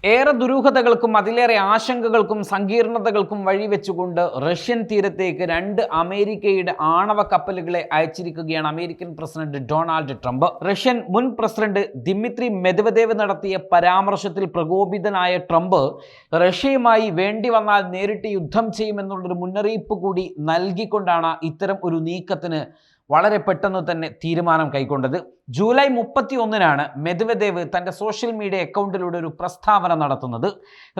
ഏറെ ദുരൂഹതകൾക്കും അതിലേറെ ആശങ്കകൾക്കും സങ്കീർണതകൾക്കും വഴിവെച്ചുകൊണ്ട് റഷ്യൻ തീരത്തേക്ക് രണ്ട് അമേരിക്കയുടെ ആണവ കപ്പലുകളെ അയച്ചിരിക്കുകയാണ് American president Donald Trump. Russian മുൻ പ്രസിഡന്റ് ദിമിത്രി മെദ്വദേവ് നടത്തിയ പരാമർശത്തിൽ പ്രകോപിതനായ ട്രംപ് റഷ്യയുമായി വേണ്ടി വന്നാൽ നേരിട്ട് യുദ്ധം ചെയ്യുമെന്നുള്ളൊരു മുന്നറിയിപ്പ് കൂടി നൽകിക്കൊണ്ടാണ് ഇത്തരം ഒരു നീക്കത്തിന് വളരെ പെട്ടെന്ന് തന്നെ തീരുമാനം കൈക്കൊണ്ടത്. ജൂലൈ 31-നാണ് മെദ്വദേവ് തൻ്റെ സോഷ്യൽ മീഡിയ അക്കൗണ്ടിലൂടെ ഒരു പ്രസ്താവന നടത്തുന്നത്.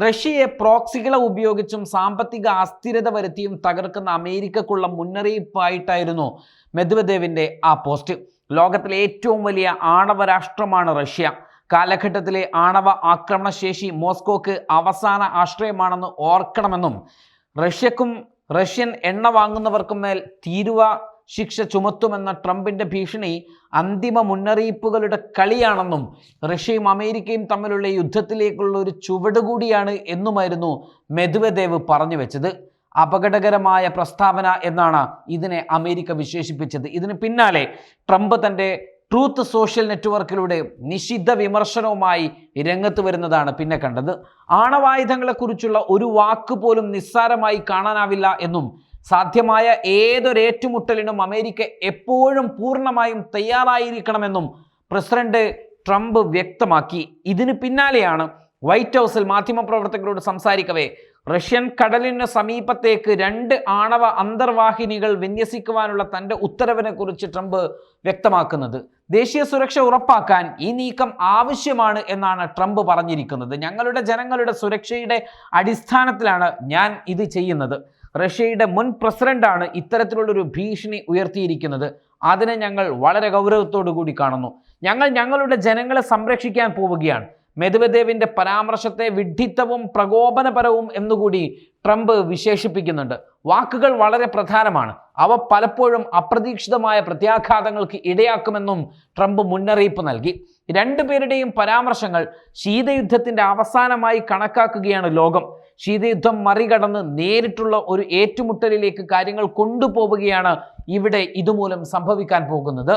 റഷ്യയെ പ്രോക്സികളെ ഉപയോഗിച്ചും സാമ്പത്തിക അസ്ഥിരത വരുത്തിയും തകർക്കുന്ന അമേരിക്കക്കുള്ള മുന്നറിയിപ്പായിട്ടായിരുന്നു മെദ്വദേവിൻ്റെ ആ പോസ്റ്റ്. ലോകത്തിലെ ഏറ്റവും വലിയ ആണവ രാഷ്ട്രമാണ് റഷ്യ. കാലഘട്ടത്തിലെ ആണവ ആക്രമണശേഷി മോസ്കോക്ക് അവസാന ആശ്രയമാണെന്ന് ഓർക്കണമെന്നും റഷ്യക്കും റഷ്യൻ എണ്ണ വാങ്ങുന്നവർക്കും മേൽ തീരുവ ശിക്ഷ ചുമത്തുമെന്ന ട്രംപിൻ്റെ ഭീഷണി അന്തിമ മുന്നറിയിപ്പുകളുടെ കളിയാണെന്നും റഷ്യയും അമേരിക്കയും തമ്മിലുള്ള യുദ്ധത്തിലേക്കുള്ള ഒരു ചുവടുകൂടിയാണ് എന്നുമായിരുന്നു മെദ്വദേവ് പറഞ്ഞു വെച്ചത്. അപകടകരമായ പ്രസ്താവന എന്നാണ് ഇതിനെ അമേരിക്ക വിശേഷിപ്പിച്ചത്. ഇതിന് പിന്നാലെ ട്രംപ് തൻ്റെ ട്രൂത്ത് സോഷ്യൽ നെറ്റ്വർക്കിലൂടെ നിശിത വിമർശനവുമായി രംഗത്ത് വരുന്നതാണ് പിന്നെ കണ്ടത്. ആണവായുധങ്ങളെക്കുറിച്ചുള്ള ഒരു വാക്ക് പോലും നിസ്സാരമായി കാണാനാവില്ല എന്നും സാധ്യമായ ഏതൊരേറ്റുമുട്ടലിനും അമേരിക്ക എപ്പോഴും പൂർണ്ണമായും തയ്യാറായിരിക്കണമെന്നും പ്രസിഡന്റ് ട്രംപ് വ്യക്തമാക്കി. ഇതിന് പിന്നാലെയാണ് വൈറ്റ് ഹൗസിൽ മാധ്യമപ്രവർത്തകരോട് സംസാരിക്കവേ റഷ്യൻ കടലിന് സമീപത്തേക്ക് 2 ആണവ അന്തർവാഹിനികൾ വിന്യസിക്കുവാനുള്ള തൻ്റെ ഉത്തരവിനെ കുറിച്ച് ട്രംപ് വ്യക്തമാക്കുന്നത്. ദേശീയ സുരക്ഷ ഉറപ്പാക്കാൻ ഈ നീക്കം ആവശ്യമാണ് എന്നാണ് ട്രംപ് പറഞ്ഞിരിക്കുന്നത്. ഞങ്ങളുടെ ജനങ്ങളുടെ സുരക്ഷയുടെ അടിസ്ഥാനത്തിലാണ് ഞാൻ ഇത് ചെയ്യുന്നത്. റഷ്യയുടെ മുൻ പ്രസിഡന്റാണ് ഇത്തരത്തിലുള്ളൊരു ഭീഷണി ഉയർത്തിയിരിക്കുന്നത്. അതിനെ ഞങ്ങൾ വളരെ ഗൗരവത്തോടു കൂടി കാണുന്നു. ഞങ്ങൾ ഞങ്ങളുടെ ജനങ്ങളെ സംരക്ഷിക്കാൻ പോവുകയാണ്. മെദ്വദേവിൻ്റെ പരാമർശത്തെ വിഡ്ഢിത്തവും പ്രകോപനപരവും എന്നുകൂടി ട്രംപ് വിശേഷിപ്പിക്കുന്നുണ്ട്. വാക്കുകൾ വളരെ പ്രധാനമാണ്. അവ പലപ്പോഴും അപ്രതീക്ഷിതമായ പ്രത്യാഘാതങ്ങൾക്ക് ഇടയാക്കുമെന്നും ട്രംപ് മുന്നറിയിപ്പ് നൽകി. രണ്ടുപേരുടെയും പരാമർശങ്ങൾ ശീതയുദ്ധത്തിൻ്റെ അവസാനമായി കണക്കാക്കുകയാണ് ലോകം. ശീതയുദ്ധം മറികടന്ന് നേരിട്ടുള്ള ഒരു ഏറ്റുമുട്ടലിലേക്ക് കാര്യങ്ങൾ കൊണ്ടുപോവുകയാണ് ഇവിടെ ഇതുമൂലം സംഭവിക്കാൻ പോകുന്നത്.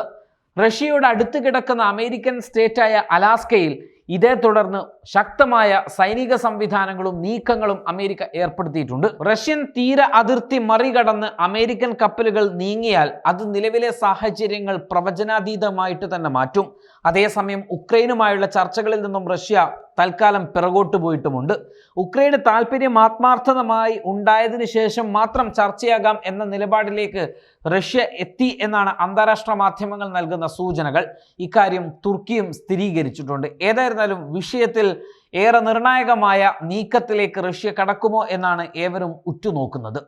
റഷ്യയോട് അടുത്ത് കിടക്കുന്ന അമേരിക്കൻ സ്റ്റേറ്റായ അലാസ്കയിൽ ഇതേ തുടർന്ന് ശക്തമായ സൈനിക സംവിധാനങ്ങളും നീക്കങ്ങളും അമേരിക്ക ഏർപ്പെടുത്തിയിട്ടുണ്ട്. റഷ്യൻ തീര അതിർത്തി മറികടന്ന് അമേരിക്കൻ കപ്പലുകൾ നീങ്ങിയാൽ അത് നിലവിലെ സാഹചര്യങ്ങൾ പ്രവചനാതീതമായിട്ട് തന്നെ മാറ്റും. അതേസമയം ഉക്രൈനുമായുള്ള ചർച്ചകളിൽ നിന്നും റഷ്യ തൽക്കാലം പിറകോട്ട് പോയിട്ടുമുണ്ട്. ഉക്രൈന് താല്പര്യം ആത്മാർത്ഥമായി ഉണ്ടായതിനു ശേഷം മാത്രം ചർച്ചയാകാം എന്ന നിലപാടിലേക്ക് റഷ്യ എത്തി എന്നാണ് അന്താരാഷ്ട്ര മാധ്യമങ്ങൾ നൽകുന്ന സൂചനകൾ. ഇക്കാര്യം തുർക്കിയും സ്ഥിരീകരിച്ചിട്ടുണ്ട്. ഏതായിരുന്നാലും വിഷയത്തിൽ ഏറെ നിർണായകമായ നീക്കത്തിലേക്ക് റഷ്യ കടക്കുമോ എന്നാണ് ഏവരും ഉറ്റുനോക്കുന്നത്.